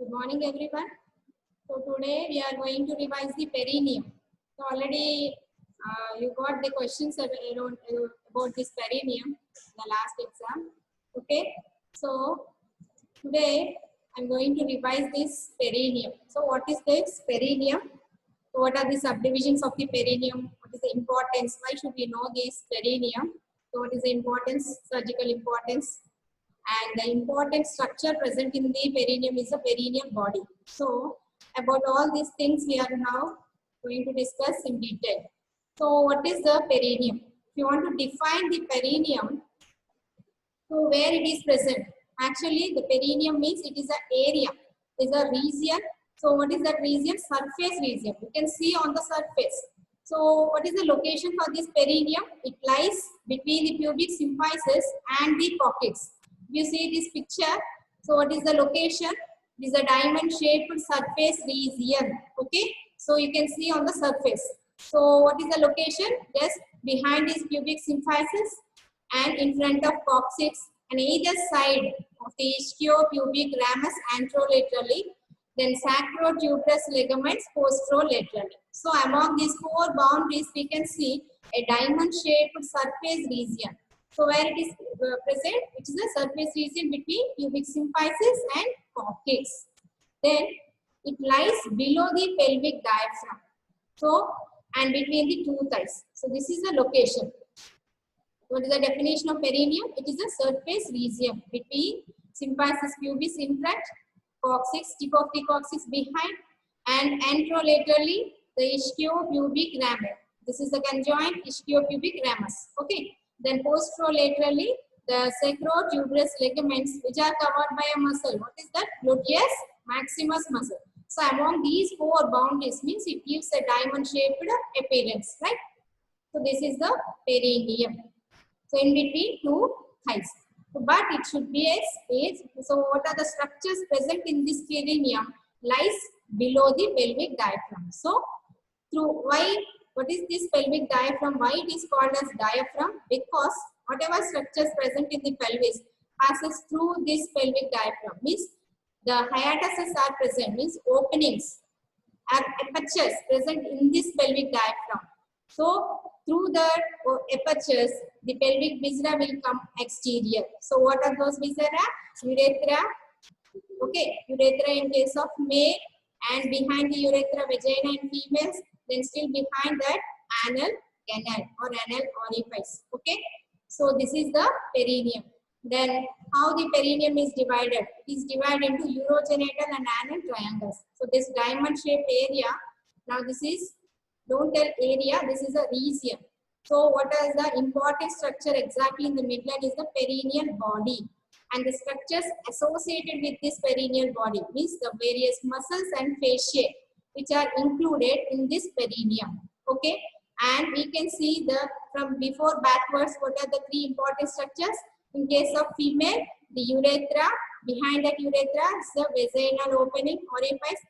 Good morning, everyone. So today we are going to revise the perineum. So already you got the questions about this perineum in the last exam. Okay. So today I'm going to revise this perineum. So what is this perineum? So what are the subdivisions of the perineum? What is the importance? Why should we know this perineum? So what is the importance? Surgical importance. And the important structure present in the perineum is the perineal body. So about all these things we are now going to discuss in detail. So what is the perineum? If you want to define the perineum, so where it is present? Actually the perineum means it is an area, it is a region. So what is that region? Surface region. You can see on the surface. So what is the location for this perineum? It lies between the pubic symphysis and the coccyx. You see this picture. So what is the location? It is a diamond shaped surface region. Okay. So you can see on the surface. So what is the location? Just behind this pubic symphysis and in front of coccyx and either side of the ischiopubic ramus anterolaterally, then sacrotuberous ligaments posterolaterally. So among these four boundaries we can see a diamond shaped surface region. So where it is present, it is a surface region between pubic symphysis and coccyx. Then it lies below the pelvic diaphragm. So and between the two thighs. So this is the location. What is the definition of perineum? It is a surface region between symphysis pubis in front, coccyx, tip of the coccyx behind, and anterolaterally the ischiopubic ramus. This is the conjoined ischiopubic ramus. Okay. Then posterolaterally the sacrotuberous ligaments which are covered by a muscle. What is that? Gluteus maximus muscle. So among these four boundaries means it gives a diamond shaped appearance, right? So this is the perineum. So in between two thighs. So, but it should be a space. So what are the structures present in this perineum? Lies below the pelvic diaphragm. So through why? What is this pelvic diaphragm? Why it is called as diaphragm? Because whatever structures present in the pelvis passes through this pelvic diaphragm. Means the hiatuses are present. Means openings are apertures present in this pelvic diaphragm. So through the apertures, the pelvic viscera will come exterior. So what are those viscera? Urethra. Okay, urethra in case of male, and behind the urethra vagina in females. Then still behind that anal canal or anal orifice. Okay, so this is the perineum. Then how the perineum is divided? It is divided into urogenital and anal triangles. So this diamond shaped area. Now this is, don't tell area, this is a region. So what is the important structure exactly in the midline is the perineal body. And the structures associated with this perineal body means the various muscles and fasciae which are included in this perineum. Okay, and we can see the from before backwards what are the three important structures. In case of female, the urethra, behind that urethra is the vaginal opening orifice,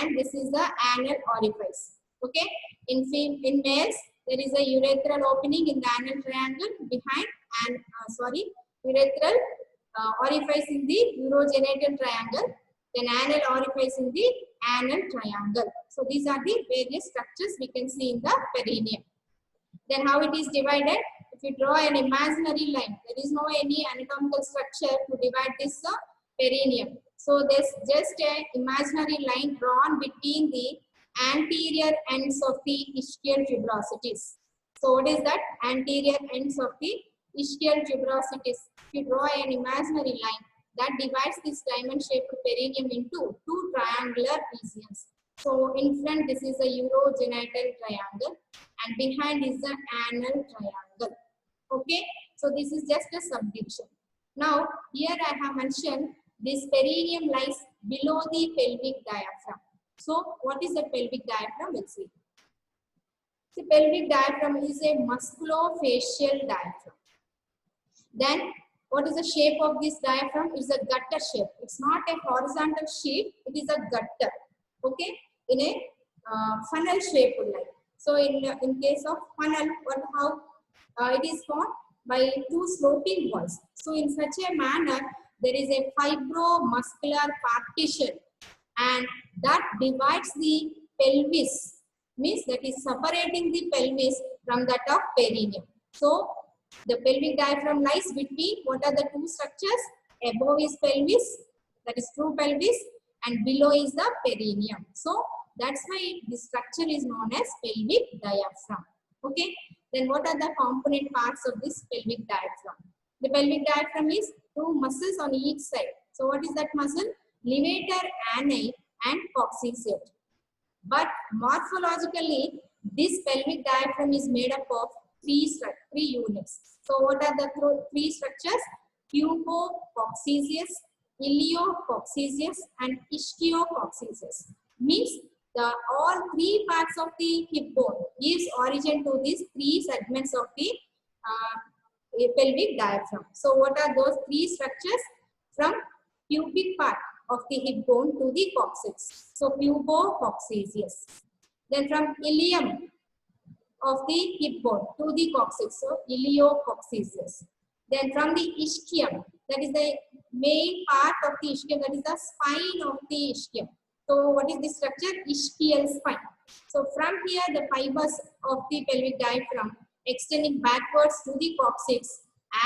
and this is the anal orifice. Okay, in males there is a urethral opening in the anal triangle behind and urethral orifice in the urogenital triangle, then anal orifice in the anal triangle. So these are the various structures we can see in the perineum. Then how it is divided? If you draw an imaginary line, there is no any anatomical structure to divide this perineum. So there's just an imaginary line drawn between the anterior ends of the ischial tuberosities. So what is that? Anterior ends of the ischial tuberosities. If you draw an imaginary line that divides this diamond shaped perineum into two triangular regions. So in front this is a urogenital triangle and behind is the anal triangle. Okay, so this is just a subdivision. Now here I have mentioned this perineum lies below the pelvic diaphragm. So what is the pelvic diaphragm? We'll see. The pelvic diaphragm is a musculofacial diaphragm. Then what is the shape of this diaphragm? It's a gutter shape. It's not a horizontal shape. It is a gutter. Okay, in a funnel shape like. So in case of funnel, how it is formed by two sloping walls. So in such a manner, there is a fibromuscular partition and that divides the pelvis, means that is separating the pelvis from that of perineum. So the pelvic diaphragm lies between what are the two structures? Above is pelvis, that is true pelvis, and below is the perineum. So that's why this structure is known as pelvic diaphragm. Okay. Then what are the component parts of this pelvic diaphragm? The pelvic diaphragm is two muscles on each side. So what is that muscle? Levator ani and coccygeal. But morphologically, this pelvic diaphragm is made up of three units. So what are the three structures? Pubococcygeus, iliococcygeus, and ischiococcygeus. Means all three parts of the hip bone gives origin to these three segments of the pelvic diaphragm. So what are those three structures? From pubic part of the hip bone to the coccyx. So pubococcygeus. Then from ilium of the hip bone to the coccyx. So iliococcygeus. Then from the ischium, that is the main part of the ischium, that is the spine of the ischium. So what is the structure? Ischial spine. So from here the fibers of the pelvic diaphragm extending backwards to the coccyx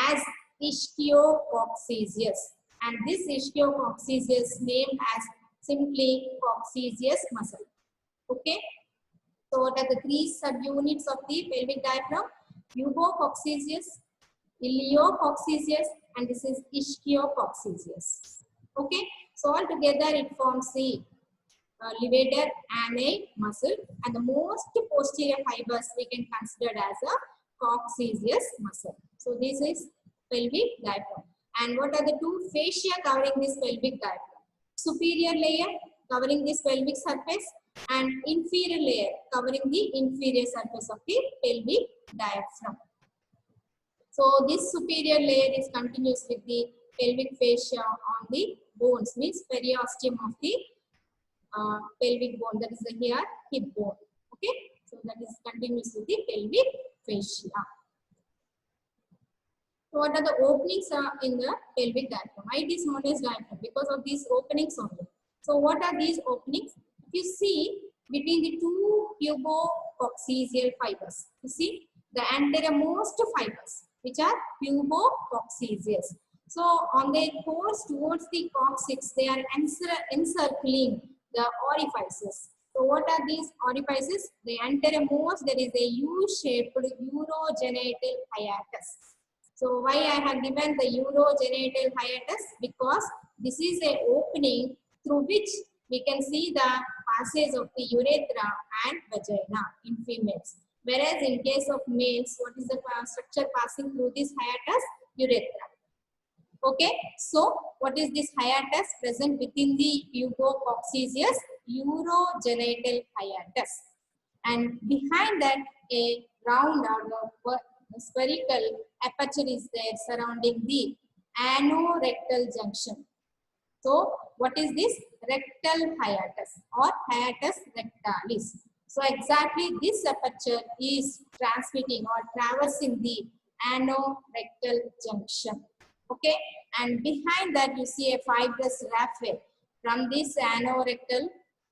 as ischiococcygeus. And this ischiococcygeus named as simply coccygeus muscle. Okay. So what are the three subunits of the pelvic diaphragm? Pubococcygeus, iliococcygeus, and this is ischiococcygeus. Okay. So all together it forms the levator ani muscle, and the most posterior fibers we can consider as a coccygeus muscle. So this is pelvic diaphragm. And what are the two fascia covering this pelvic diaphragm? Superior layer covering this pelvic surface and inferior layer covering the inferior surface of the pelvic diaphragm. So this superior layer is continuous with the pelvic fascia on the bones, means periosteum of the pelvic bone, that is the here hip bone. Okay, so that is continuous with the pelvic fascia. So what are the openings in the pelvic diaphragm? Why it is known as diaphragm? Because of these openings only. So what are these openings? If you see between the two pubococcygeal fibers, you see the anteriormost fibers, which are pubococcygeus. So on their course towards the coccyx, they are encircling the orifices. So what are these orifices? The anteriormost, there is a U-shaped urogenital hiatus. So why I have given the urogenital hiatus? Because this is an opening through which we can see the passage of the urethra and vagina in females. Whereas in case of males, what is the structure passing through this hiatus? Urethra. Okay, so what is this hiatus present within the pubococcygeus? Urogenital hiatus. And behind that, a round or spherical aperture is there surrounding the anorectal junction. So what is this? Rectal hiatus or hiatus rectalis. So exactly this aperture is transmitting or traversing the anorectal junction. Okay, and behind that you see a fibrous raphe from this anorectal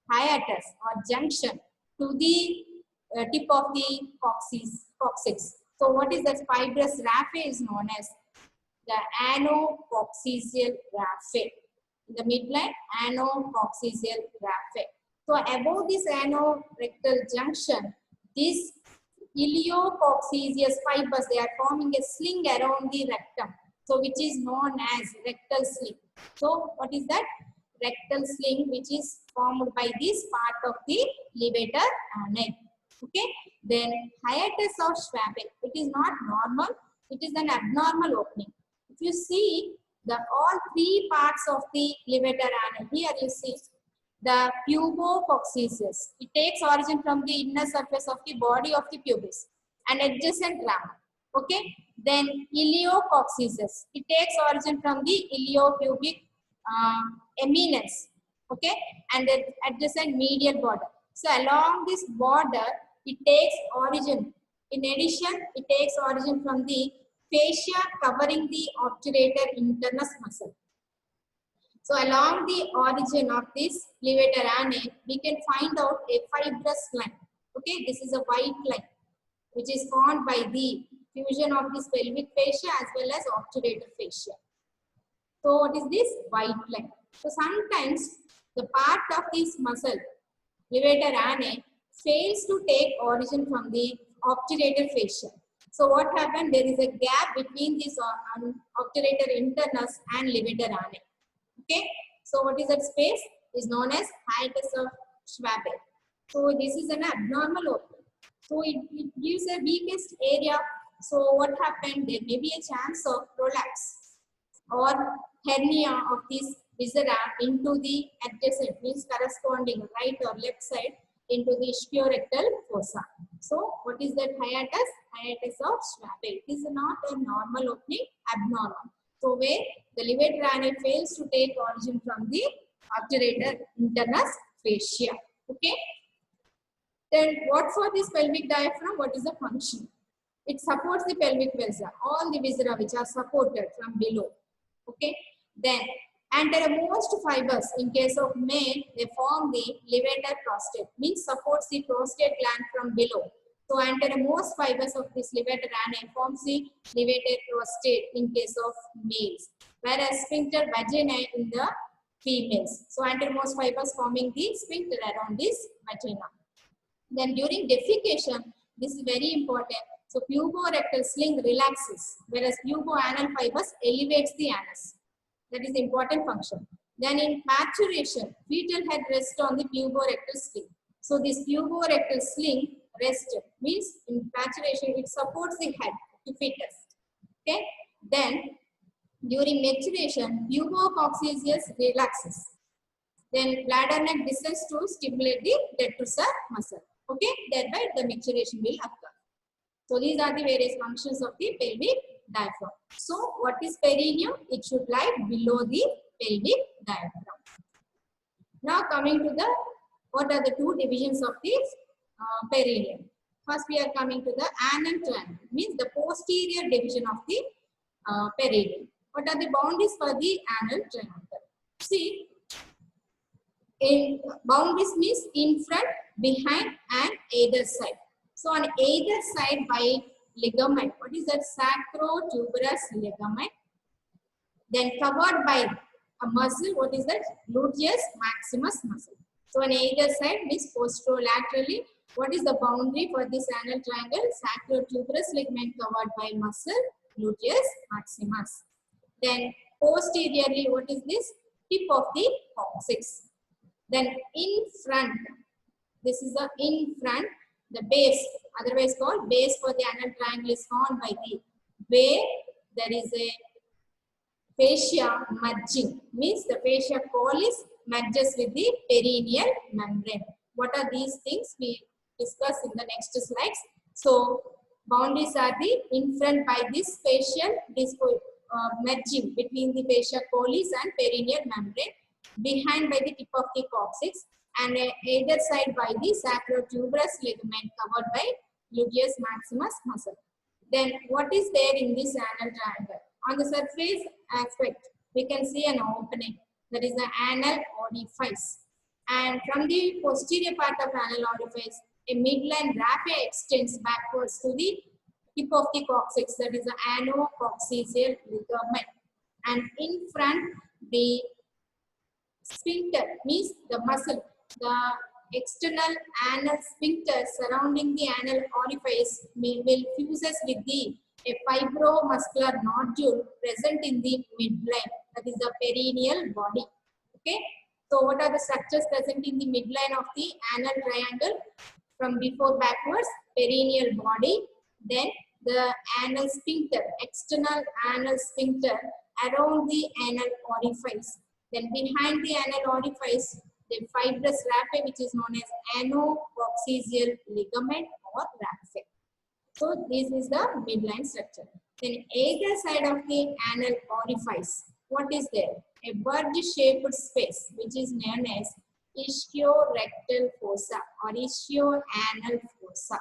hiatus or junction to the tip of the coccyx. So what is that fibrous raphe is known as the anococcygeal raphe. In the midline, anococcygeal raphe. So above this anorectal junction, these iliococcygeus fibers, they are forming a sling around the rectum. So which is known as rectal sling. So what is that? Rectal sling, which is formed by this part of the levator ani. Okay. Then hiatus of Schwabel. It is not normal. It is an abnormal opening. If you see the all three parts of the levator ani, here you see the pubococcygeus. It takes origin from the inner surface of the body of the pubis and adjacent lamina. Okay. Then iliococcygeus. It takes origin from the iliopubic eminence. Okay. And the adjacent medial border. So along this border, it takes origin. In addition, it takes origin from the fascia covering the obturator internus muscle. So along the origin of this levator ani, we can find out a fibrous line. Okay, this is a white line which is formed by the fusion of this pelvic fascia as well as obturator fascia. So what is this white line? So sometimes the part of this muscle, levator ani, fails to take origin from the obturator fascia. So what happened? There is a gap between this obturator internus and levator ani. Okay. So what is that space? Is known as hiatus of Schwabe. So this is an abnormal opening. So it gives a weakest area. So what happened? There may be a chance of prolapse or hernia of this viscera into the adjacent, means corresponding right or left side into the ischiorectal fossa. So what is that hiatus? Hiatus of Schwabe. It is not a normal opening, abnormal. So where the levator ani fails to take origin from the obturator internus fascia. Okay. Then what for this pelvic diaphragm? What is the function? It supports the pelvic viscera, all the viscera which are supported from below. Okay. Then anteromost fibers in case of male, they form the levator prostate, means supports the prostate gland from below. So anteromost fibers of this levator ani forms the levator prostate in case of males, whereas sphincter vaginae in the females. So anteromost fibers forming the sphincter around this vagina. Then during defecation, this is very important. So puborectal sling relaxes, whereas puboanal fibers elevates the anus. That is the important function. Then in maturation, fetal head rests on the puborectal sling. So this puborectal sling rest means in maturation it supports the head to fetus. Okay. Then during maturation, pubococcygeus relaxes. Then bladder neck descends to stimulate the detrusor muscle. Okay. Thereby the maturation will occur. So these are the various functions of the pelvic diaphragm. So what is perineum? It should lie below the pelvic diaphragm. Now coming to the, what are the two divisions of this perineum? First we are coming to the anal triangle, means the posterior division of the perineum. What are the boundaries for the anal triangle? See, in boundaries means in front, behind and either side. So on either side by ligament. What is that? Sacrotuberous ligament. Then covered by a muscle. What is that? Gluteus maximus muscle. So on either side means posterolaterally. What is the boundary for this anal triangle? Sacrotuberous ligament covered by muscle, gluteus maximus. Then posteriorly, what is this? Tip of the coccyx. Then in front, this is the in front, the base, otherwise called base for the anal triangle is formed by the where there is a fascia merging, means the fascia collis merges with the perineal membrane. What are these things? We discuss in the next slides. So boundaries are the in front by this facial merging between the fascia collis and perineal membrane, behind by the tip of the coccyx, and either side by the sacrotuberous ligament covered by gluteus maximus muscle. Then what is there in this anal triangle? On the surface aspect, we can see an opening, that is the anal orifice. And from the posterior part of anal orifice, a midline raphe extends backwards to the tip of the coccyx, that is the anococcygeal ligament. And in front, the sphincter means the muscle, the external anal sphincter surrounding the anal orifice will fuses with the a fibromuscular nodule present in the midline, that is the perineal body. Okay. So what are the structures present in the midline of the anal triangle? From before backwards, perineal body, then the anal sphincter, external anal sphincter around the anal orifice. Then behind the anal orifice, the fibrous raphe, which is known as anococcygeal ligament or raphe. So this is the midline structure. Then either side of the anal orifice, what is there? A wedge-shaped space, which is known as ischiorectal fossa or ischioanal fossa.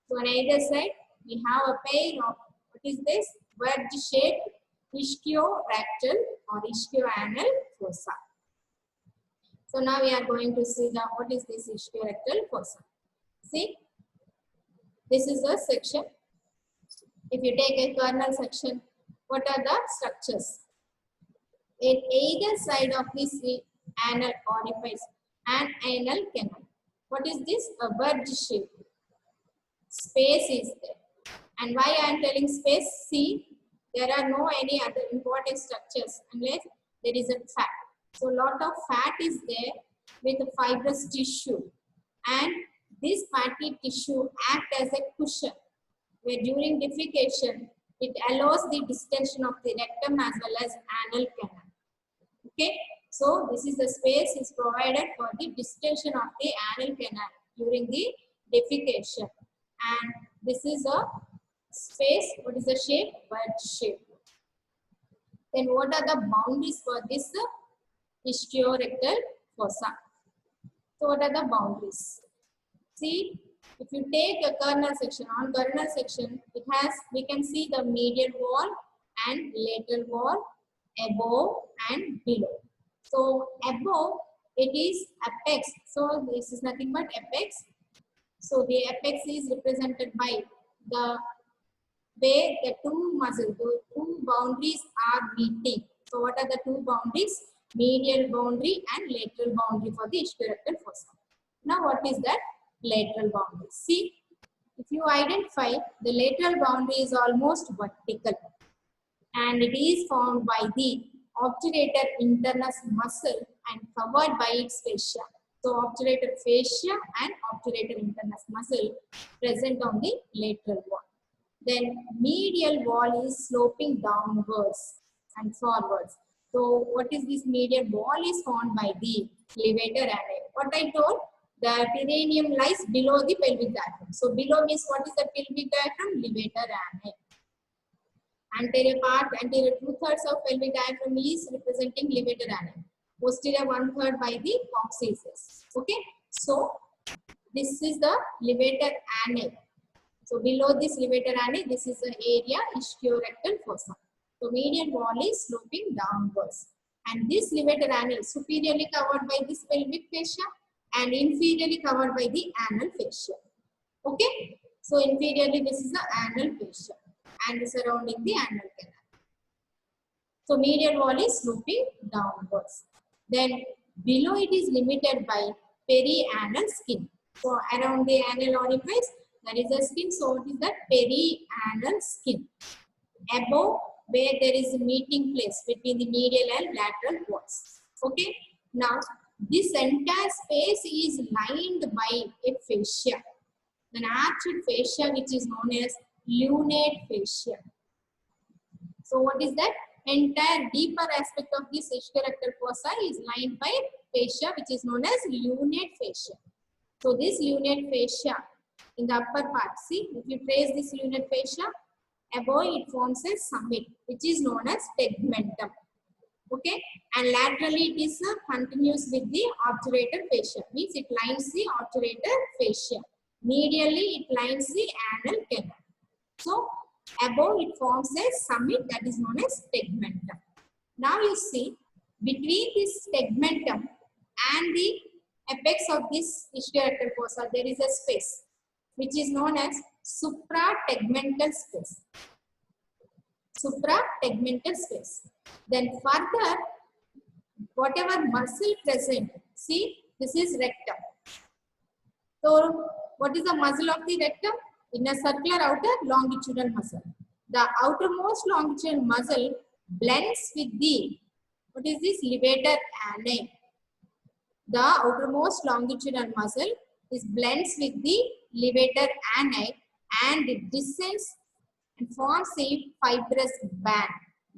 So on either side, we have a pair of, what is this? Wedge-shaped ischiorectal or ischioanal fossa. So now we are going to see the what is this ischiorectal fossa. See, this is the section. If you take a kernel section, what are the structures? At either side of this anal orifice and anal canal. What is this? A wedge shape. Space is there. And why I am telling space? See, there are no any other important structures unless there is a fat. So lot of fat is there with a fibrous tissue, and this fatty tissue act as a cushion where during defecation it allows the distension of the rectum as well as anal canal. Okay, so this is the space is provided for the distension of the anal canal during the defecation, and this is a space. What is the shape? Wedge shape. Then what are the boundaries for this ischiorectal fossa? So what are the boundaries? See, if you take a kernel section, on kernel section, it has, we can see the medial wall and lateral wall, above and below. So above, it is apex. So this is nothing but apex. So the apex is represented by the where the two muscles, the two boundaries are meeting. So what are the two boundaries? Medial boundary and lateral boundary for the ischiorectal fossa. Now what is that? Lateral boundary. See, if you identify, the lateral boundary is almost vertical and it is formed by the obturator internus muscle and covered by its fascia. So obturator fascia and obturator internus muscle present on the lateral wall. Then medial wall is sloping downwards and forwards. So what is this medial wall is formed by the levator ani. What I told, the perineum lies below the pelvic diaphragm. So below means what is the pelvic diaphragm? Levator ani. Anterior part, anterior 2/3 of pelvic diaphragm is representing levator ani. Posterior 1/3 by the coccyx. Okay. So this is the levator ani. So below this levator ani, this is the area ischiorectal fossa. So medial wall is sloping downwards, and this levator ani is superiorly covered by this pelvic fascia and inferiorly covered by the anal fascia. Okay. So inferiorly this is the anal fascia and surrounding the anal canal. So medial wall is sloping downwards. Then below it is limited by perianal skin. So around the anal orifice there is a skin. So it is the perianal skin. Above, where there is a meeting place between the medial and lateral walls. Okay. Now this entire space is lined by a fascia, an arched fascia which is known as lunate fascia. So what is that? Entire deeper aspect of this ischiorectal fossa is lined by fascia which is known as lunate fascia. So this lunate fascia in the upper part, see, if you trace this lunate fascia, above it forms a summit which is known as tegmentum. Okay, and laterally it is continuous with the obturator fascia, means it lines the obturator fascia. Medially it lines the anal canal. So above it forms a summit that is known as tegmentum. Now you see, between this tegmentum and the apex of this ischiorectal fossa there is a space which is known as suprategmental space. Suprategmental space. Then further, whatever muscle present, see, this is rectum. So what is the muscle of the rectum? Inner circular outer longitudinal muscle. The outermost longitudinal muscle blends with the, what is this? Levator ani. The outermost longitudinal muscle is blends with the levator ani and it descends and forms a fibrous band.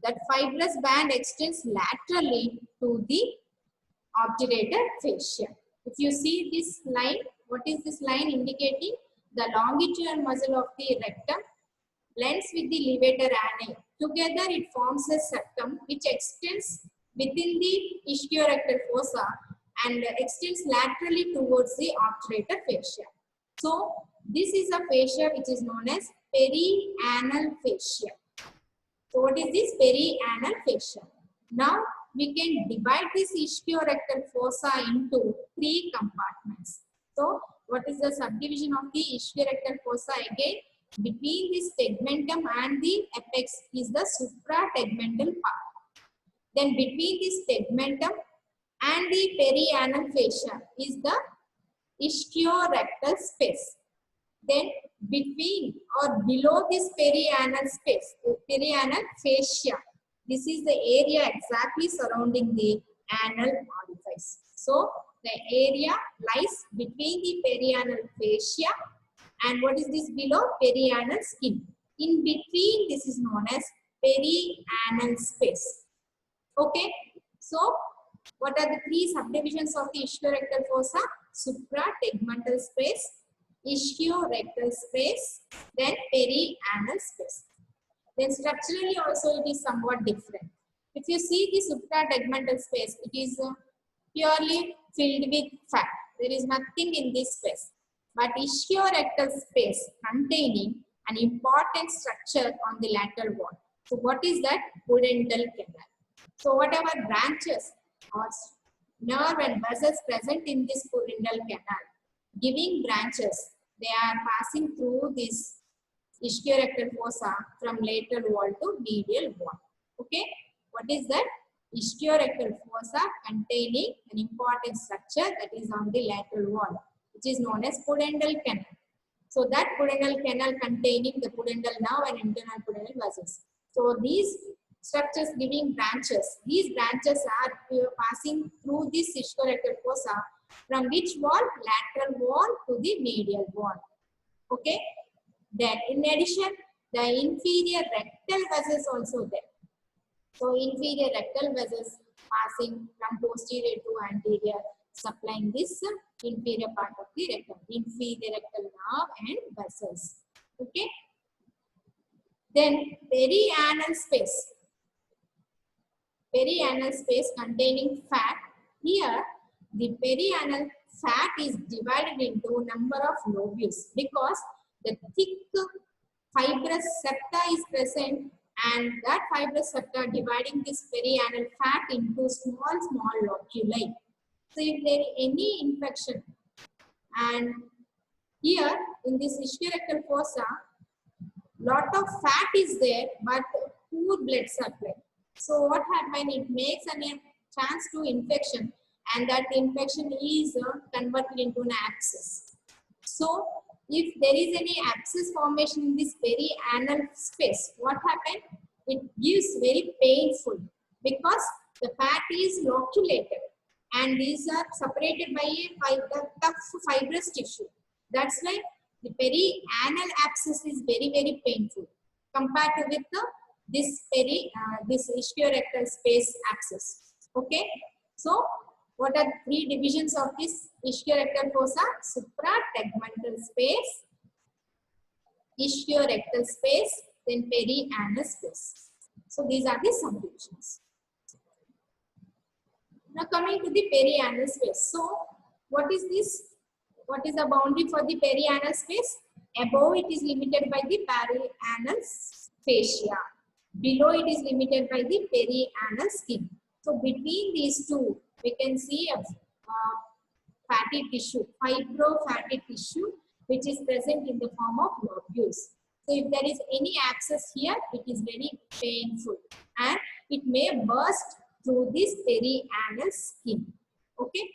That fibrous band extends laterally to the obturator fascia. If you see this line, what is this line indicating? The longitudinal muscle of the rectum blends with the levator ani. Together it forms a septum which extends within the ischiorectal fossa and extends laterally towards the obturator fascia. So this is a fascia which is known as perianal fascia. So what is this perianal fascia? Now we can divide this ischiorectal fossa into 3 compartments. So, what is the subdivision of the ischiorectal fossa? Again, between this tegmentum and the apex is the suprategmental part. Then between this tegmentum and the perianal fascia is the ischiorectal space. Then between or below this perianal space, perianal fascia, this is the area exactly surrounding the anal orifice. So the area lies between the perianal fascia and what is this below? Perianal skin. In between, this is known as perianal space. Okay. So what are the 3 subdivisions of the ischiorectal fossa? Suprategmental space, ischiorectal space, then perianal space. Then structurally also it is somewhat different. If you see the suprategmental space, it is purely filled with fat. There is nothing in this space. But ischiorectal space containing an important structure on the lateral wall. So what is that? Pudendal canal. So whatever branches or nerve and vessels present in this pudendal canal, giving branches, they are passing through this ischiorectal fossa from lateral wall to medial wall. Okay, what is that? Ischiorectal fossa containing an important structure that is on the lateral wall, which is known as pudendal canal. So that pudendal canal containing the pudendal nerve and internal pudendal vessels. So these structures giving branches, these branches are passing through this ischiorectal fossa from which wall? Lateral wall to the medial wall. Okay. Then in addition, the inferior rectal vessels also there. So inferior rectal vessels passing from posterior to anterior, supplying this inferior part of the rectum, inferior rectal nerve and vessels. Okay. Then perianal space. Perianal space containing fat. Here, the perianal fat is divided into number of lobules because the thick fibrous septa is present and that fibrous septa dividing this perianal fat into small lobuli. So if there is any infection and here in this ischiorectal fossa, lot of fat is there but poor blood supply. So what happens? It makes a chance to infection and that infection is converted into an abscess. So if there is any abscess formation in this perianal space, what happens? It gives very painful because the fat is loculated and these are separated by a tough fibrous tissue. That's why the perianal abscess is very painful compared to with this ischiorectal space abscess. Okay. So what are the 3 divisions of this ischiorectal fossa? Suprategmental space, ischiorectal space, then perianal space. So these are the subdivisions. Now coming to the perianal space. So what is this? What is the boundary for the perianal space? Above it is limited by the perianal fascia. Below it is limited by the perianal skin. So between these two, we can see a fatty tissue, fibrofatty tissue, which is present in the form of lobules. So if there is any abscess here, it is very painful and it may burst through this perianal skin. Okay.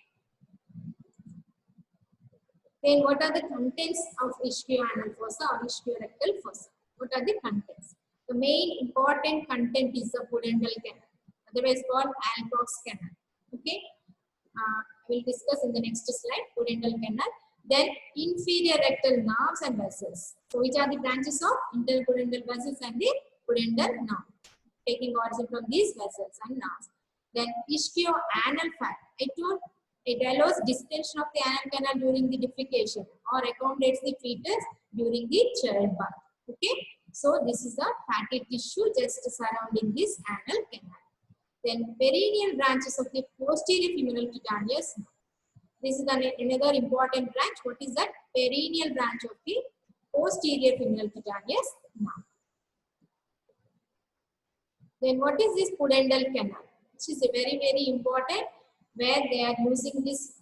Then what are the contents of ischioanal fossa or ischiorectal fossa? What are the contents? The main important content is the pudendal canal, otherwise called Alcock's canal. Okay. I will discuss in the next slide, pudendal canal. Then inferior rectal nerves and vessels. So which are the branches of interpudendal vessels and the pudendal nerve, taking origin from these vessels and nerves. Then ischioanal fat. I told it allows distension of the anal canal during the defecation or accommodates the fetus during the childbirth. Okay. So this is a fatty tissue just surrounding this anal canal. Then perineal branches of the posterior femoral cutaneous. This is another important branch. What is that? Perineal branch of the posterior femoral cutaneous nerve. Then what is this pudendal canal? which is very important, where they are using this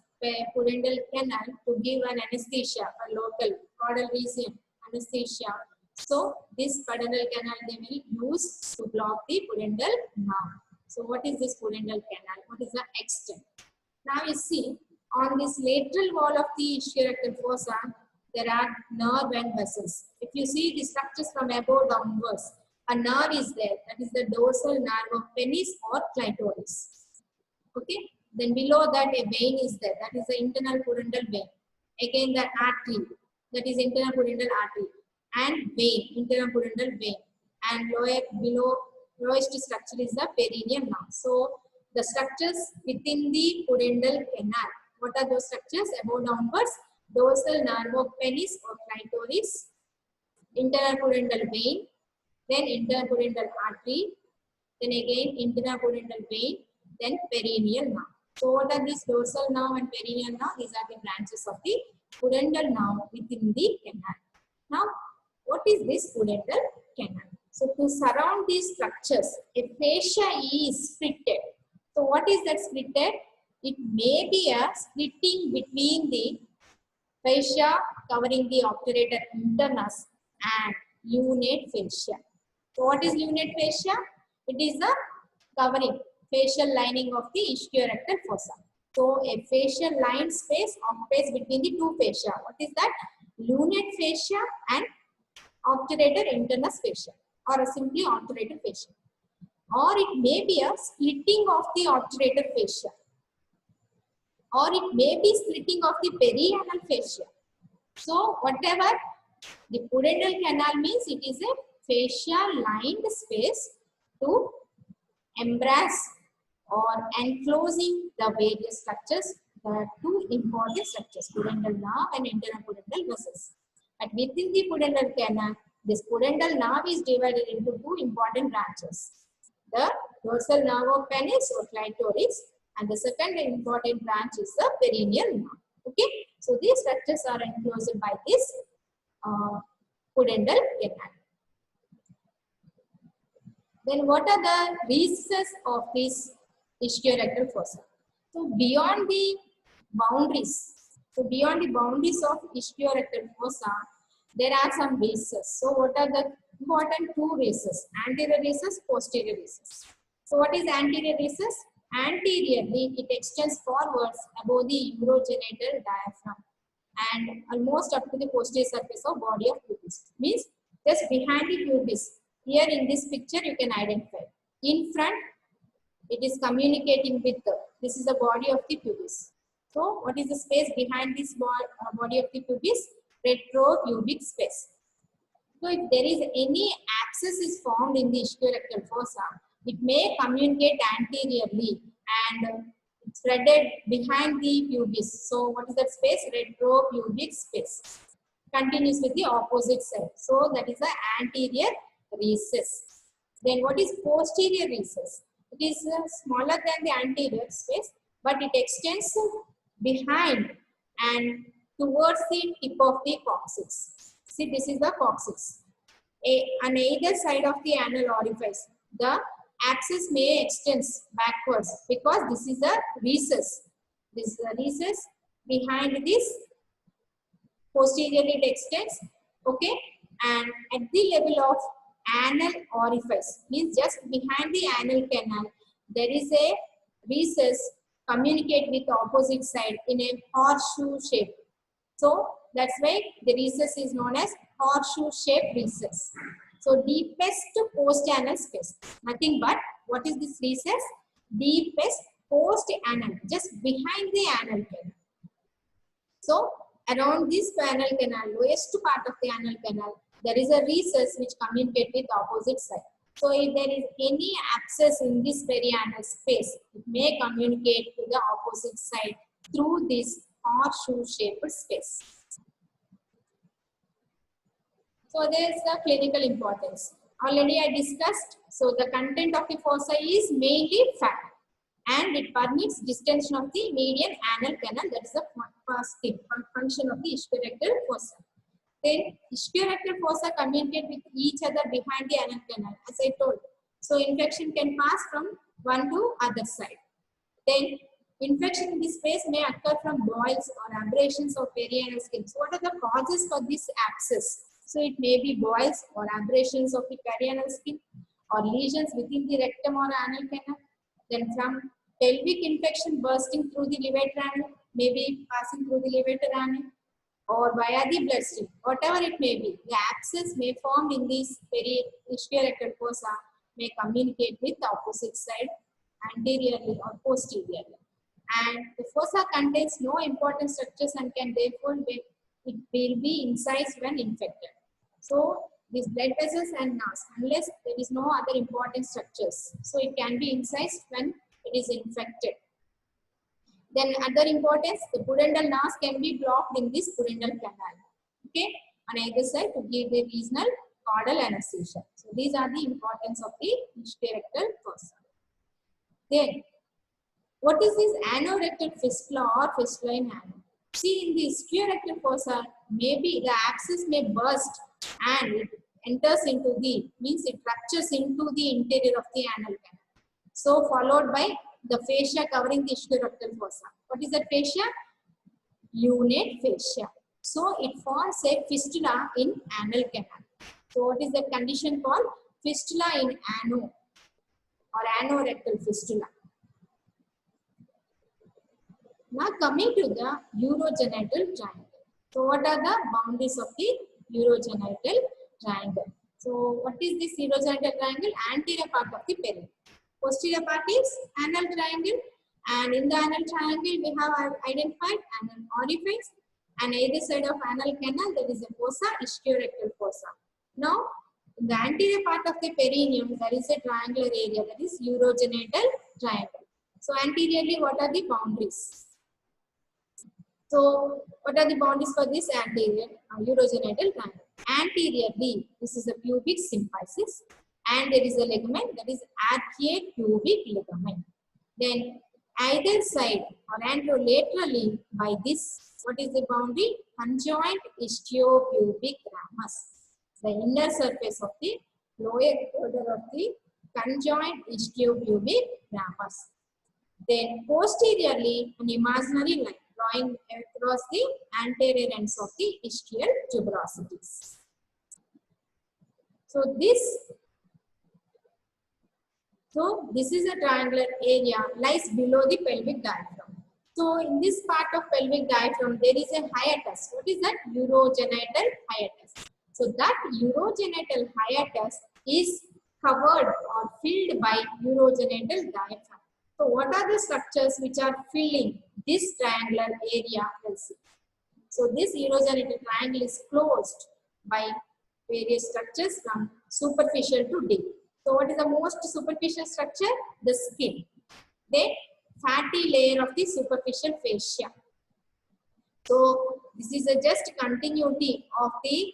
pudendal canal to give an anesthesia, a local caudal region anesthesia. So this pudendal canal they will use to block the pudendal nerve. So what is this pudendal canal? What is the extent? Now you see on this lateral wall of the ischiorectal fossa, there are nerve and vessels. If you see the structures from above downwards, a nerve is there. That is the dorsal nerve of penis or clitoris. Okay. Then below that a vein is there. That is the internal pudendal vein. Again the artery. That is internal pudendal artery. And vein, internal pudendal vein. And lowest structure is the perineum nerve. So the structures within the pudendal canal. What are those structures? Above downwards, dorsal nerve of penis or clitoris, internal pudendal vein, then internal pudendal artery, then again internal pudendal vein, then perineal nerve. So what are these dorsal nerve and perineal nerve? These are the branches of the pudendal nerve within the canal. Now, what is this pudendal canal? So to surround these structures, a fascia is splitted. So what is that splitted? It may be a splitting between the fascia covering the obturator internus and lunate fascia. So what is lunate fascia? It is the covering, facial lining of the ischiorectal fossa. So a facial line space occupies between the two fascia. What is that? Lunate fascia and obturator internus fascia, or simply obturator fascia. Or it may be a splitting of the obturator fascia, or it may be splitting of the perianal fascia. So whatever the pudendal canal means, it is a fascia lined space to embrace or enclosing the various structures, the two important structures, pudendal nerve and internal pudendal vessels. But within the pudendal canal, this pudendal nerve is divided into two important branches. The dorsal nerve of penis or clitoris, and the second important branch is the perineal nerve. Okay, so these structures are enclosed by this pudendal canal. Then what are the recesses of this ischiorectal fossa? So beyond the boundaries, of ischiorectal fossa, there are some recesses. So what are the important two recesses? Anterior recess, posterior recess. So what is anterior recess? Anteriorly, it extends forwards above the urogenital diaphragm and almost up to the posterior surface of body of pubis. Means just behind the pubis. Here in this picture you can identify. In front, it is communicating with this is the body of the pubis. So what is the space behind this body of the pubis? Retropubic space. So if there is any abscess is formed in the ischiorectal fossa, it may communicate anteriorly and spreaded behind the pubis. So what is that space? Retropubic space. Continues with the opposite side. So that is the anterior recess. Then what is posterior recess? It is smaller than the anterior space, but it extends behind and towards the tip of the coccyx. See, this is the coccyx. On either side of the anal orifice, the axis may extend backwards because this is a recess. This is a recess. Behind this, posteriorly it extends. Okay, and at the level of anal orifice, means just behind the anal canal, there is a recess communicate with the opposite side in a horseshoe shape. So that's why the recess is known as horseshoe shaped recess. So deepest post-anal space, nothing but what is this recess? Deepest post-anal, just behind the anal canal. So around this anal canal, lowest part of the anal canal, there is a recess which communicates with the opposite side. So if there is any abscess in this perianal space, it may communicate to the opposite side through this horseshoe-shaped space. So there is the clinical importance. Already I discussed. So the content of the fossa is mainly fat, and it permits distension of the median anal canal. That is the first thing, function of the ischiorectal fossa. Then ischiorectal fossa communicate with each other behind the anal canal, as I told. So infection can pass from one to other side. Then infection in this space may occur from boils or abrasions of perianal skin. So what are the causes for this abscess? So it may be boils or abrasions of the perianal skin or lesions within the rectum or anal canal. Then from pelvic infection bursting through the levator anal, maybe passing through the levator anal, or via the bloodstream, whatever it may be. The abscess may form in this ischiorectal fossa, may communicate with the opposite side anteriorly or posteriorly. And the fossa contains no important structures and can therefore it will be incised when infected. So these blood vessels and nerves, unless there is no other important structures, so it can be incised when it is infected. Then other importance, the pudendal nerves can be blocked in this pudendal canal. Okay, on either side to give the regional caudal anesthesia. So these are the importance of the ischiorectal fossa. Then, what is this anorectal fistula or fistula in ano? See, in the ischiorectal fossa, maybe the abscess may burst and it enters into the, means it ruptures into the interior of the anal canal. So followed by the fascia covering the ischiorectal fossa. What is that fascia? Lunate fascia. So it forms a fistula in anal canal. So what is that condition called? Fistula in ano or anorectal fistula. Now coming to the urogenital triangle. So what are the boundaries of the urogenital triangle? So what is this urogenital triangle? Anterior part of the perineum. Posterior part is anal triangle, and in the anal triangle we have identified anal orifice, and either side of anal canal there is a fossa, ischiorectal fossa. Now in the anterior part of the perineum there is a triangular area, that is urogenital triangle. So anteriorly, what are the boundaries? So what are the boundaries for this anterior urogenital triangle? Anteriorly, this is a pubic symphysis, and there is a ligament, that is arcuate pubic ligament. Then either side or anterolaterally by this, what is the boundary? Conjoint istiopubic ramus, the inner surface of the lower border of the conjoint istiopubic ramus. Then posteriorly, an imaginary line drawing across the anterior ends of the ischial tuberosities. So this is a triangular area lies below the pelvic diaphragm. So in this part of pelvic diaphragm there is a hiatus. What is that? Urogenital hiatus. So that urogenital hiatus is covered or filled by urogenital diaphragm. So what are the structures which are filling this triangular area? We'll see. So this urogenital triangle is closed by various structures from superficial to deep. So what is the most superficial structure? The skin. Then fatty layer of the superficial fascia. So this is a just continuity of the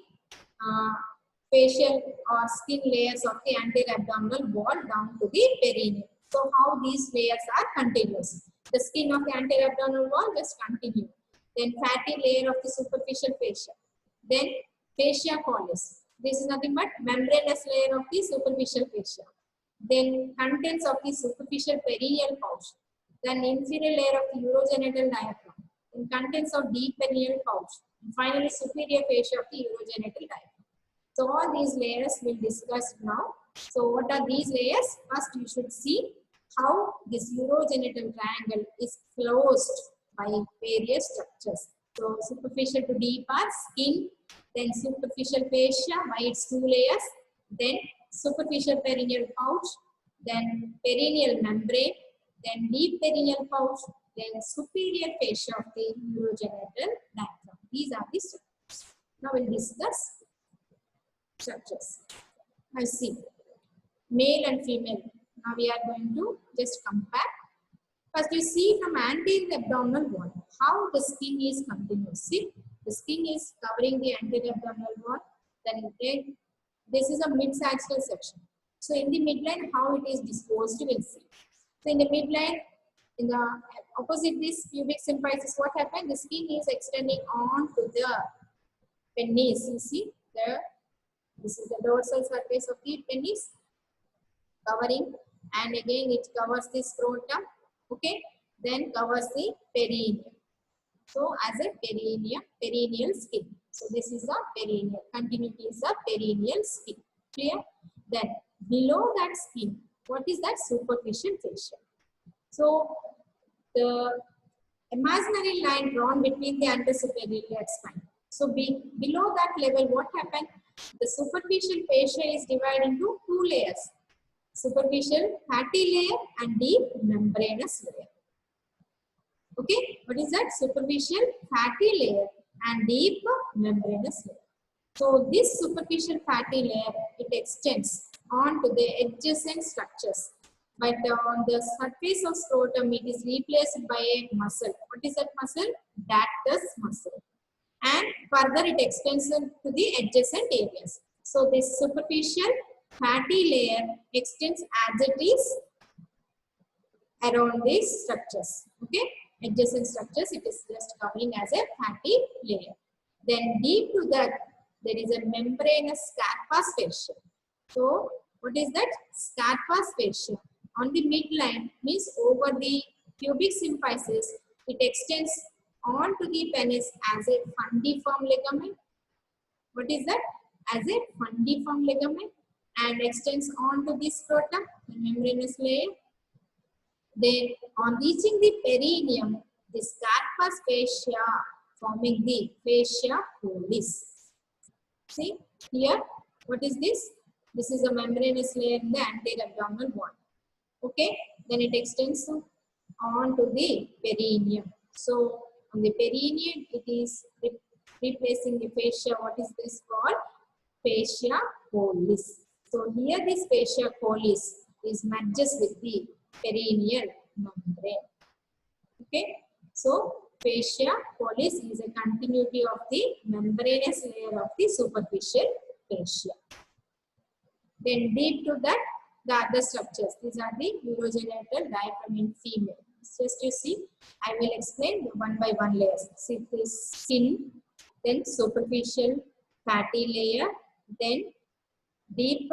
facial or skin layers of the anterior abdominal wall down to the perineum. So how these layers are continuous. The skin of the anterior abdominal wall just continue. Then fatty layer of the superficial fascia. Then fascia collis. This is nothing but membranous layer of the superficial fascia. Then contents of the superficial perineal pouch. Then inferior layer of the urogenital diaphragm. Then contents of deep perineal pouch. And finally superior fascia of the urogenital diaphragm. So all these layers we'll discuss now. So what are these layers? First you should see how this urogenital triangle is closed by various structures. So superficial to deep are skin, then superficial fascia by its two layers, then superficial perineal pouch, then perineal membrane, then deep perineal pouch, then superior fascia of the urogenital diaphragm. These are the structures. Now we'll discuss structures. I see male and female. Now we are going to just compare. First you see from anterior abdominal wall how the skin is continuous. See, the skin is covering the anterior abdominal wall. Then this is a mid-sagittal section. So in the midline how it is disposed we'll see. So in the midline, in the opposite this pubic symphysis, what happened? The skin is extending on to the penis. You see there. This is the dorsal surface of the penis covering and again it covers the scrotum. Okay, then covers the perineum. So as a perineal skin. So this is a perineal. Continuity is a perineal skin. Clear? Then below that skin, what is that? Superficial fascia. So the imaginary line drawn between the anterosuperior spine. So below that level, what happened? The superficial fascia is divided into two layers: superficial fatty layer and deep membranous layer. Okay, what is that? Superficial fatty layer and deep membranous layer. So this superficial fatty layer, it extends onto the adjacent structures. But on the surface of scrotum, it is replaced by a muscle. What is that muscle? Dartus muscle. And further it extends to the adjacent areas. So this superficial fatty layer extends as it is around these structures. Okay, adjacent structures, it is just covering as a fatty layer. Then deep to that, there is a membranous scapha fascia. So what is that? Scapha fascia. On the midline, means over the pubic symphysis, it extends onto the penis as a fundiform ligament. What is that? As a fundiform ligament, and extends onto the scrotum, the membranous layer. Then on reaching the perineum, the scapha fascia forming the fascia pollis. See here, what is this? This is a membranous layer in the anterior abdominal wall. Okay, then it extends on to the perineum. So on the perineum, it is replacing the fascia. What is this called? Fascia pollis. So here this fascia pollis is merges with the perineal membrane. Okay, so fascia pollis is a continuity of the membranous layer of the superficial fascia. Then deep to that, the other structures. These are the urogenital diaphragm in female. Just you see, I will explain one by one layers. See this skin, then superficial fatty layer, then deep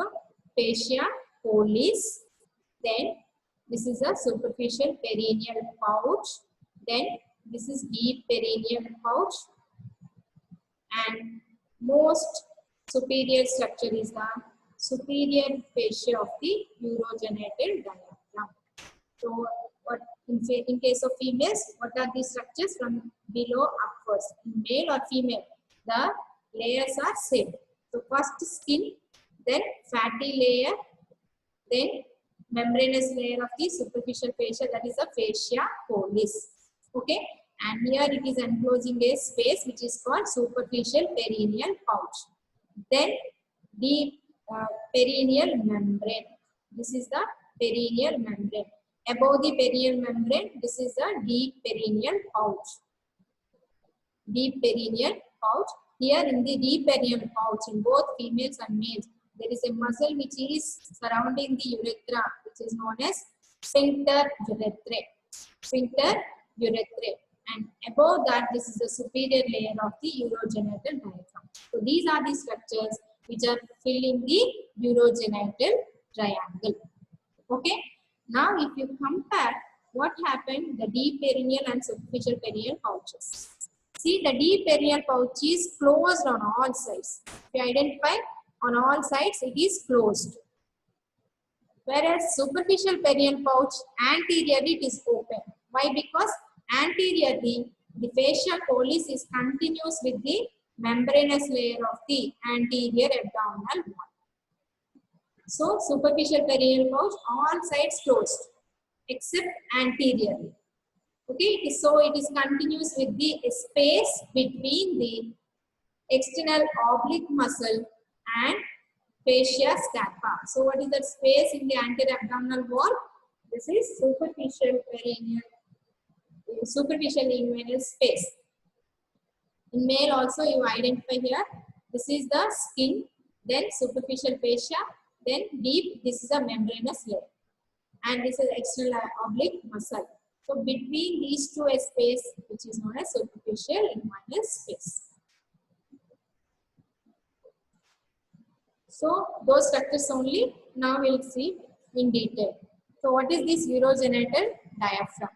fascia pollis, then this is a superficial perineal pouch, then this is deep perineal pouch, and most superior structure is the superior fascia of the urogenital diaphragm. So what in case of females, what are these structures from below upwards? In male or female, the layers are same. So first skin, then fatty layer, then membranous layer of the superficial fascia, that is a fascia pollis. Okay, and here it is enclosing a space which is called superficial perineal pouch. Then deep perineal membrane. This is the perineal membrane. Above the perineal membrane, this is the deep perineal pouch. Deep perineal pouch. Here in the deep perineal pouch, in both females and males, there is a muscle which is surrounding the urethra, which is known as sphincter urethrae. Sphincter urethrae. And above that, this is the superior layer of the urogenital diaphragm. So these are the structures which are filling the urogenital triangle. Okay. Now, if you compare what happened, the deep perineal and superficial perineal pouches. See, the deep perineal pouch is closed on all sides. If you identify, on all sides, it is closed. Whereas superficial perineal pouch, anteriorly it is open. Why? Because anteriorly, the fascia pollis is continuous with the membranous layer of the anterior abdominal wall. So, superficial perineal pouch, all sides closed, except anteriorly. Okay, so it is continuous with the space between the external oblique muscle and fascia scapha. So, what is that space in the anterior abdominal wall? This is superficial perineal, superficial inguinal space. In male also you identify here. This is the skin, then superficial fascia, then deep. This is a membranous layer, and this is external oblique muscle. So between these two a space which is known as superficial inguinal space. So those structures only now we'll see in detail. So what is this urogenital diaphragm?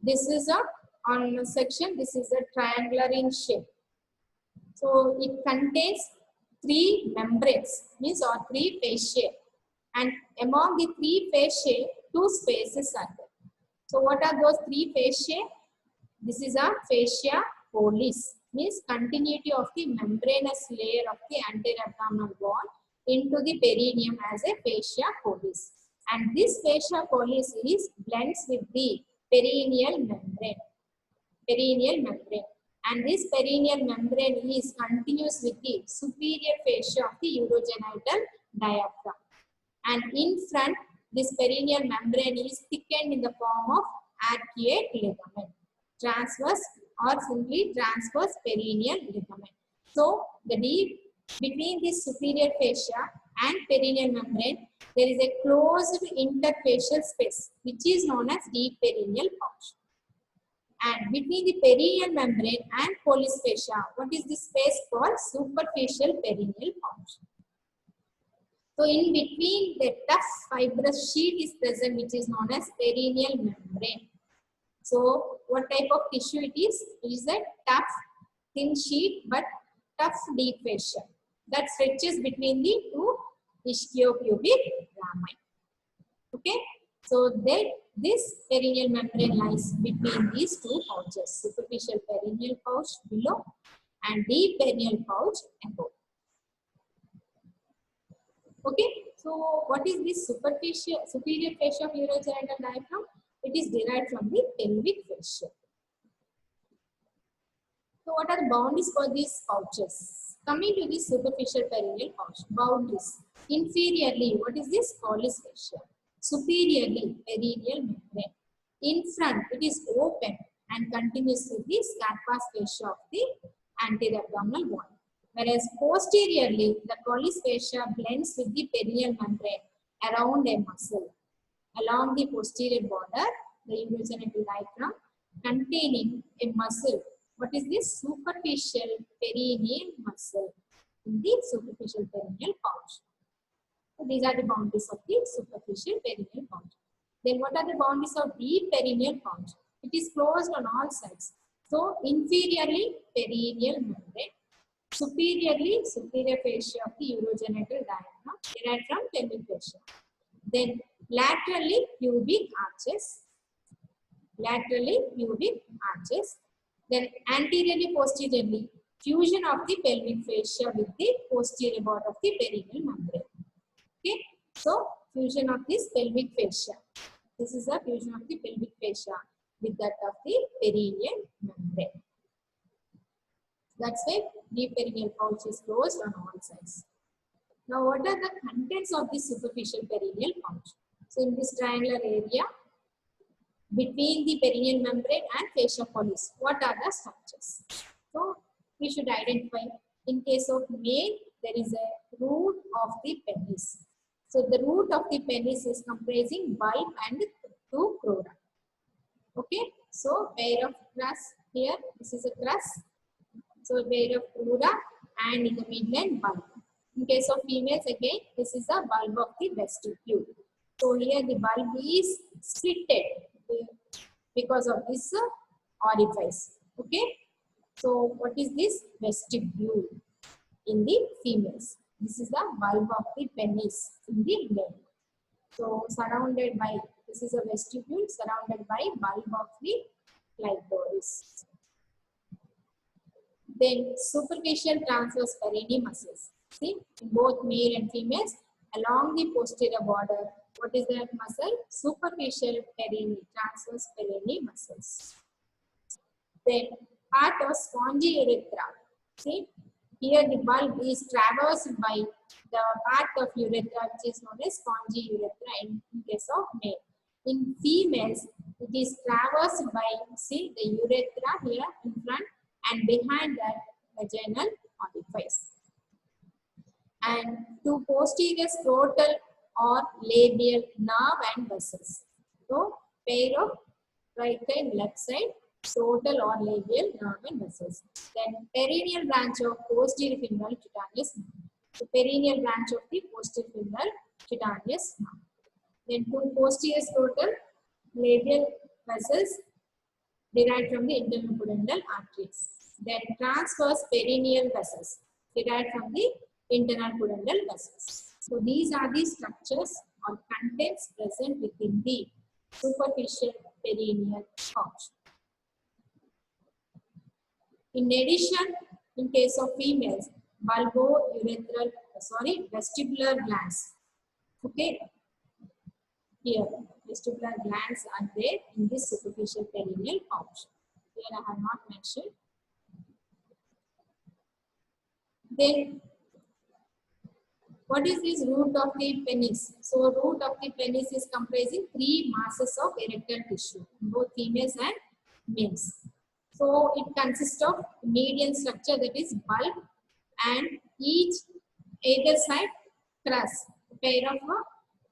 This is a on a section. This is a triangular in shape. So it contains three membranes, means or three fasciae, and among the three fasciae, two spaces are there. So what are those three fasciae? This is a fascia pollis, means continuity of the membranous layer of the anterior abdominal wall into the perineum as a fascia pollis. And this fascia pollis is blends with the perineal membrane. And this perineal membrane is continuous with the superior fascia of the urogenital diaphragm. And in front, this perineal membrane is thickened in the form of arcuate ligament, transverse or simply transverse perineal ligament. So the deep between this superior fascia and perineal membrane, there is a closed interfacial space which is known as deep perineal pouch. And between the perineal membrane and pollis fascia, what is this space called? Superficial perineal pouch. So in between, the tough fibrous sheet is present, which is known as perineal membrane. So what type of tissue it is? It is a tough thin sheet but tough deep fascia that stretches between the two ischiopubic rami. Okay. So this perineal membrane lies between these two pouches, superficial perineal pouch below and deep perineal pouch above. Okay, so what is this superior fascia of urogenital diaphragm? It is derived from the pelvic fascia. So what are the boundaries for these pouches? Coming to the superficial perineal pouch, boundaries. Inferiorly, what is this? Pollis fascia. Superiorly, perineal membrane. In front, it is open and continues with the Scarpa's fascia of the anterior abdominal wall. Whereas posteriorly, the pollis fascia blends with the perineal membrane around a muscle. Along the posterior border, the urogenital diaphragm containing a muscle. What is this? Superficial perineal muscle in the superficial perineal pouch. So these are the boundaries of the superficial perineal pouch. Then what are the boundaries of deep perineal pouch? It is closed on all sides. So inferiorly, perineal membrane. Superiorly, superior fascia of the urogenital diaphragm derived from pelvic fascia. Then laterally, pubic arches. Then anteriorly, posteriorly, fusion of the pelvic fascia with the posterior border of the perineal membrane. Okay, so fusion of this pelvic fascia. This is a fusion of the pelvic fascia with that of the perineal membrane. That's why deep perineal pouch is closed on all sides. Now, what are the contents of this superficial perineal pouch? So, in this triangular area between the perineal membrane and fascia pollis, what are the structures? So, we should identify. In case of male, there is a root of the penis. So, the root of the penis is comprising bulb and two crura. Okay, so pair of crus here. This is a crus. So, pair of crura and in the midline bulb. In case of females, again, this is a bulb of the vestibule. So, here the bulb is slitted because of this orifice. Okay. So, what is this? Vestibule in the females. This is the bulb of the penis in the male. So, surrounded by, this is a vestibule surrounded by bulb of the clitoris. Then superficial transverse perineal muscles. See, in both male and females, along the posterior border, what is that muscle? Superficial perineal, transverse perineal muscles. Then part of spongy urethra. See, here the bulb is traversed by the part of urethra which is known as spongy urethra in case of male. In females, it is traversed by, see, the urethra here in front and behind that vaginal orifice. And two posterior scrotal or labial nerve and vessels. So, pair of right side, left side, scrotal or labial nerve and vessels. Then perineal branch of posterior femoral cutaneous nerve. So, perineal branch of the posterior femoral cutaneous nerve. Then two posterior scrotal labial vessels derived from the internal pudendal arteries. Then transverse perineal vessels derived from the internal pudendal vessels. So these are the structures or contents present within the superficial perineal pouch. In addition, in case of females, vestibular glands. Okay, here vestibular glands are there in this superficial perineal pouch. Here I have not mentioned. Then, what is this root of the penis? So, root of the penis is comprising 3 masses of erectile tissue, both females and males. So, it consists of median structure, that is bulb, and each either side crust, pair of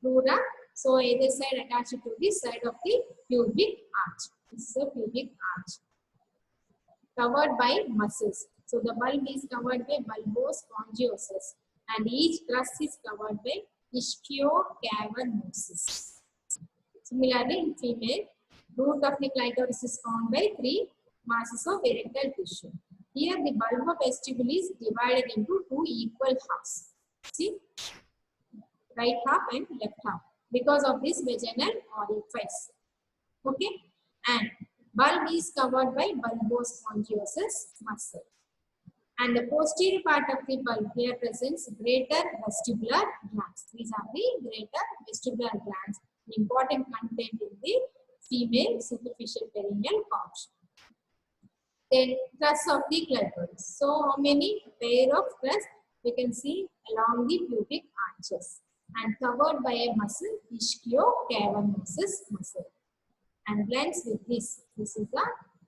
crura. So, either side attached to the side of the pubic arch. This is a pubic arch covered by muscles. So, the bulb is covered by bulbospongiosus and each crust is covered by ischiocavernosus. Similarly, in female, root of the clitoris is formed by 3 masses of erectile tissue. Here, the bulbovestibule is divided into 2 equal halves. See, right half and left half, because of this vaginal orifice. Okay, and bulb is covered by bulbospongiosus muscle. And the posterior part of the bulb here presents greater vestibular glands. These are the greater vestibular glands, an important content in the female superficial perineal pouch. Then crust of the clitoris. So how many pair of crust we can see along the pubic arches and covered by a muscle, ischiocavernosus muscle, and blends with this. This is the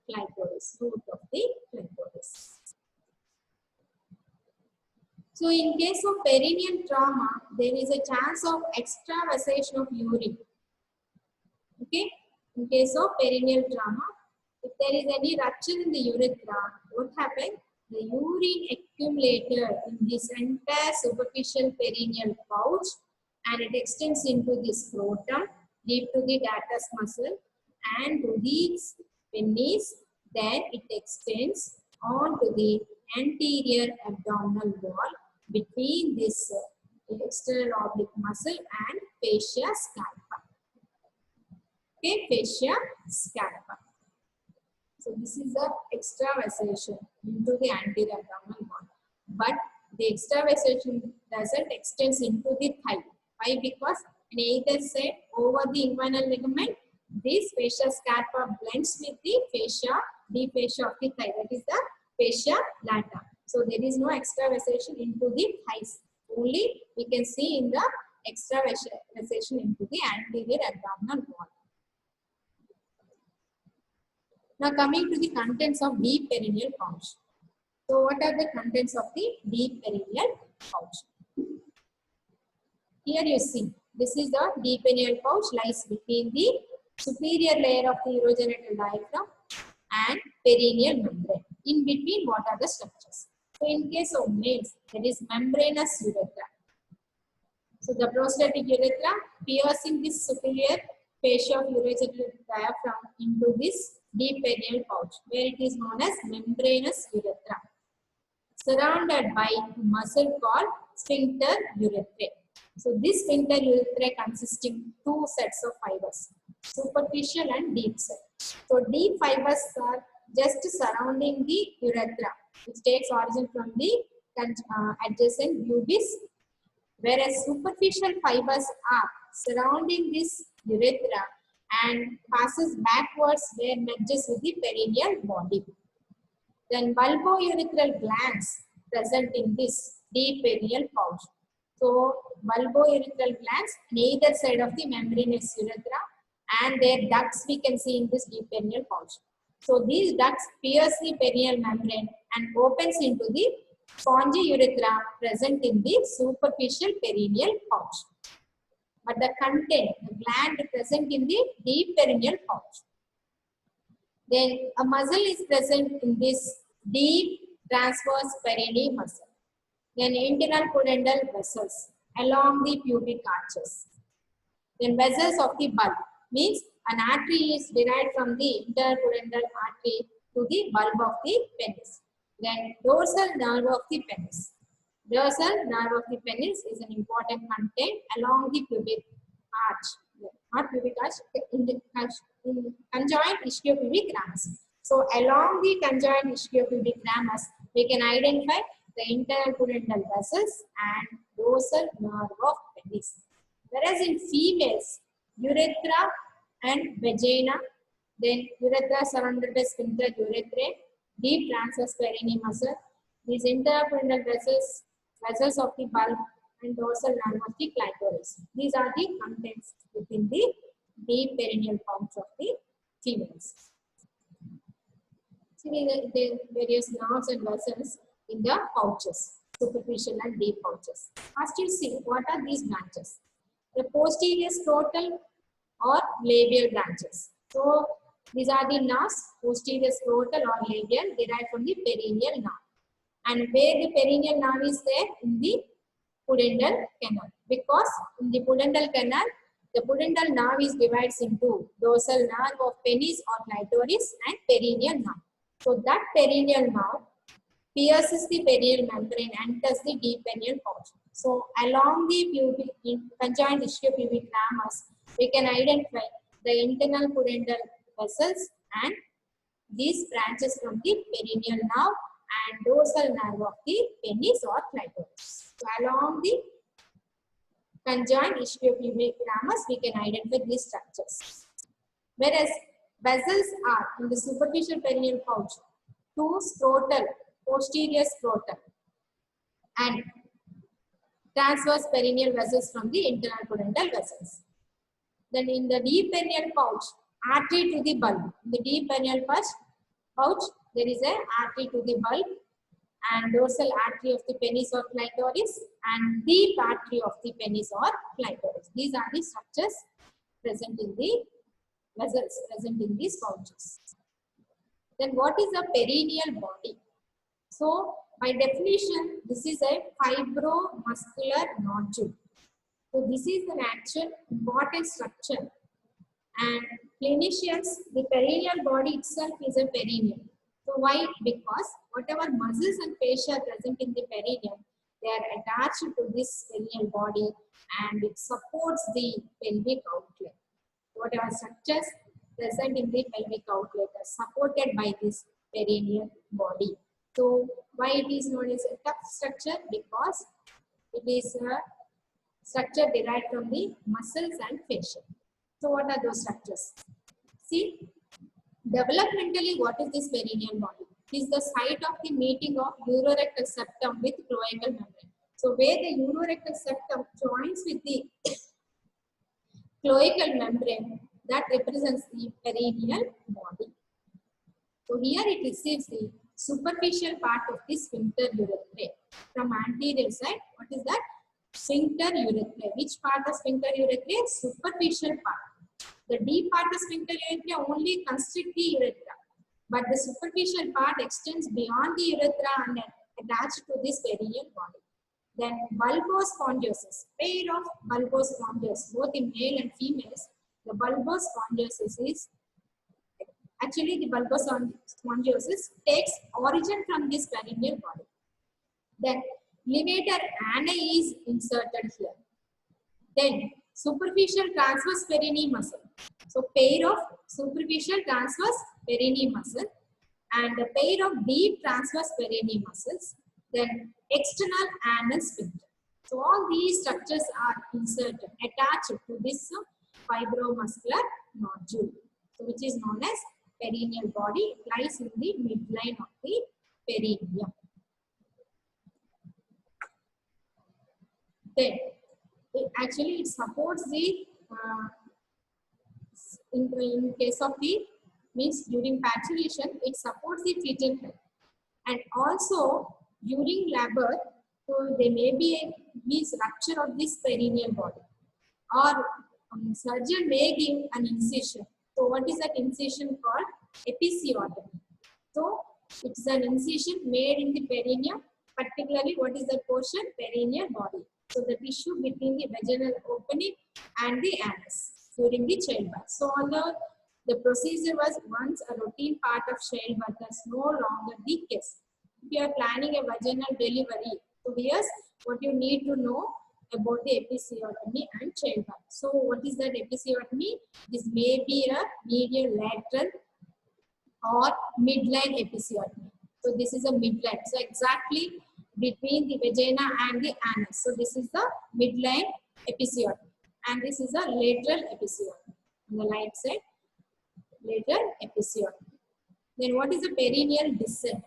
clitoris, root of the clitoris. So in case of perineal trauma, there is a chance of extravasation of urine. Okay, in case of perineal trauma, if there is any rupture in the urethra, what happens? The urine accumulated in this entire superficial perineal pouch and it extends into the scrotum, deep to the dartus muscle and to the penis. Then it extends onto the anterior abdominal wall between this external oblique muscle and fascia scalpa. Okay, fascia scalpa. So this is the extravasation into the anterior abdominal wall. But the extravasation doesn't extend into the thigh. Why? Because on either side over the inguinal ligament, this fascia scalpa blends with the fascia, deep fascia of the thigh. That is the fascia lata. So there is no extravasation into the thighs. Only we can see in the extravasation into the anterior abdominal wall. Now coming to the contents of deep perineal pouch. So what are the contents of the deep perineal pouch? Here you see, this is the deep perineal pouch lies between the superior layer of the urogenital diaphragm and perineal membrane. In between, what are the structures? So in case of males, there is membranous urethra. So the prostatic urethra piercing this superior fascia of urogenital diaphragm into this deep perineal pouch, where it is known as membranous urethra, surrounded by a muscle called sphincter urethrae. So this sphincter urethrae consisting 2 sets of fibers, superficial and deep set. So deep fibers are just surrounding the urethra, which takes origin from the adjacent pubis, whereas superficial fibers are surrounding this urethra and passes backwards where merges with the perineal body. Then bulbourethral glands present in this deep perineal pouch. So bulbourethral glands on either side of the membranous urethra and their ducts we can see in this deep perineal pouch. So these ducts pierce the perineal membrane and opens into the spongy urethra present in the superficial perineal pouch. But the content, the gland present in the deep perineal pouch. Then a muscle is present in this deep transverse perineal muscle. Then internal pudendal vessels along the pubic arches. Then vessels of the bulb means an artery is derived from the interpudendal artery to the bulb of the penis. Then dorsal nerve of the penis. Dorsal nerve of the penis is an important content along the pubic arch, not pubic arch, in conjoint ischiopubic ramus. So along the conjoint ischiopubic ramus, we can identify the interpudendal vessels and dorsal nerve of penis. Whereas in females, urethra and vagina, then urethra surrounded by sphincter urethrae, deep transverse perineal muscle, these interpudendal vessels of the bulb and dorsal nerve of the clitoris. These are the contents within the deep perineal pouch of the females. See the various nerves and vessels in the pouches, superficial and deep pouches. First you see, what are these branches? The posterior scrotal or labial branches. So these are the nerves, posterior scrotal or labial, derived from the perineal nerve. And where the perineal nerve is there? In the pudendal canal. Because in the pudendal canal, the pudendal nerve is divided into dorsal nerve of penis or clitoris and perineal nerve. So that perineal nerve pierces the perineal membrane and enters the deep perineal pouch. So along the conjoint ischiopubic ramus, we can identify the internal pudendal vessels and these branches from the perineal nerve and dorsal nerve of the penis or clitoris. So along the conjoint ischiopubic ramus, we can identify these structures. Whereas vessels are in the superficial perineal pouch, two scrotal, posterior scrotal, and transverse perineal vessels from the internal pudendal vessels. Then in the deep perineal pouch, artery to the bulb. In the deep perineal pouch, there is an artery to the bulb and dorsal artery of the penis or clitoris and deep artery of the penis or clitoris. These are the structures present in the vessels present in these pouches. Then what is a perineal body? So by definition, this is a fibromuscular nodule. So this is an actual important structure. And clinicians, the perineal body itself is a perineum. So why? Because whatever muscles and fascia present in the perineum, they are attached to this perineal body and it supports the pelvic outlet. Whatever structures present in the pelvic outlet are supported by this perineal body. So why it is known as a tough structure? Because it is a structure derived from the muscles and fascia. So what are those structures? See, developmentally, what is this perineal body? It is the site of the meeting of urorectal septum with cloacal membrane. So where the urorectal septum joins with the cloacal membrane, that represents the perineal body. So here it receives the superficial part of the sphincter urethrae. From anterior side, what is that? Sphincter urethrae. Which part of sphincter urethrae? Superficial part. The deep part of sphincter urethra only constrict the urethra, but the superficial part extends beyond the urethra and attached to this perineal body. Then bulbospongiosis, pair of bulbospongiosis, both in male and females. The bulbospongiosis is actually the bulbospongiosis takes origin from this perineal body. Then levator ani is inserted here. Then superficial transverse perineal muscle. So pair of superficial transverse perineal muscle and a pair of deep transverse perineal muscles. Then external anal sphincter. So all these structures are inserted, attached to this fibromuscular nodule, so which is known as perineal body. It lies in the midline of the perineum. Then it supports the in case of the means during parturition, it supports the fetal health, and also during labor, so there may be a rupture of this perineal body, or surgeon may give an incision. So what is that incision called? Episiotomy. So it's an incision made in the perineum, particularly what is that portion? Perineal body. So the tissue between the vaginal opening and the anus during the childbirth. So the procedure was once a routine part of childbirth, thus no longer the case. If you are planning a vaginal delivery, so here's what you need to know about the episiotomy and childbirth. So what is that episiotomy? This may be a medial lateral or midline episiotomy. So this is a midline. So exactly between the vagina and the anus. So this is the midline episiotomy. And this is a lateral episiotomy. On the right side, lateral episiotomy. Then what is a perineal descent?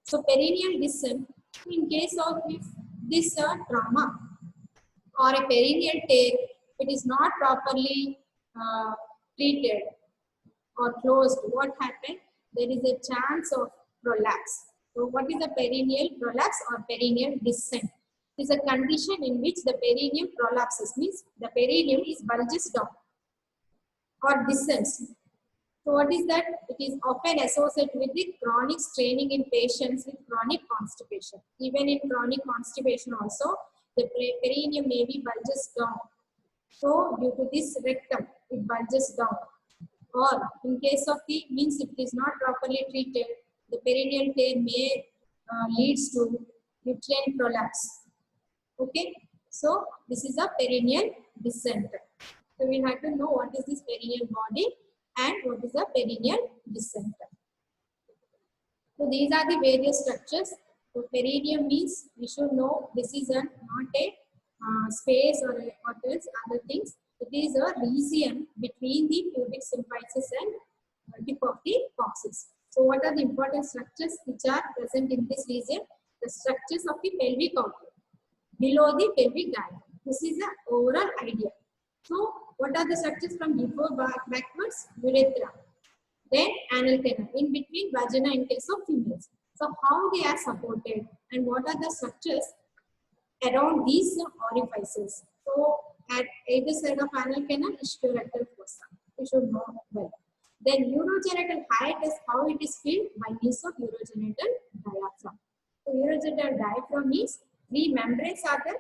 So perineal descent, in case of if this trauma or a perineal tear, if it is not properly treated or closed, what happened? There is a chance of prolapse. So what is a perineal prolapse or perineal descent? It is a condition in which the perineum prolapses, means the perineum is bulges down or descends. So what is that? It is often associated with the chronic straining in patients with chronic constipation. Even in chronic constipation also, the perineum may be bulges down. So due to this rectum, it bulges down. Or in case of the, means if it is not properly treated, the perineal tear may leads to uterine prolapse. Okay, so this is a perineal descent. So we have to know what is this perineal body and what is the perineal descent. So these are the various structures. So perineum means we should know this is not a space or what else other things. It is a region between the pubic symphysis and tip of the coccyx. So what are the important structures which are present in this region? The structures of the pelvic outlet below the pelvic diaphragm. This is the overall idea. So what are the structures from before backwards? Urethra. Then anal canal, in between vagina in case of females. So how they are supported and what are the structures around these orifices. So at either side of anal canal is rectal fossa. You should know well. Then urogenital height is how it is filled by means of urogenital diaphragm. So urogenital diaphragm means 3 membranes are there.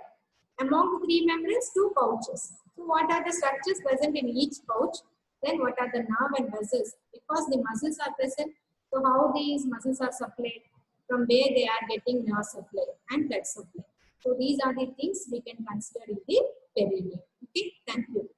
Among the 3 membranes, 2 pouches. So what are the structures present in each pouch? Then what are the nerve and muscles? Because the muscles are present, so how these muscles are supplied? From where they are getting nerve supply and blood supply. So these are the things we can consider in the perineum. Okay, thank you.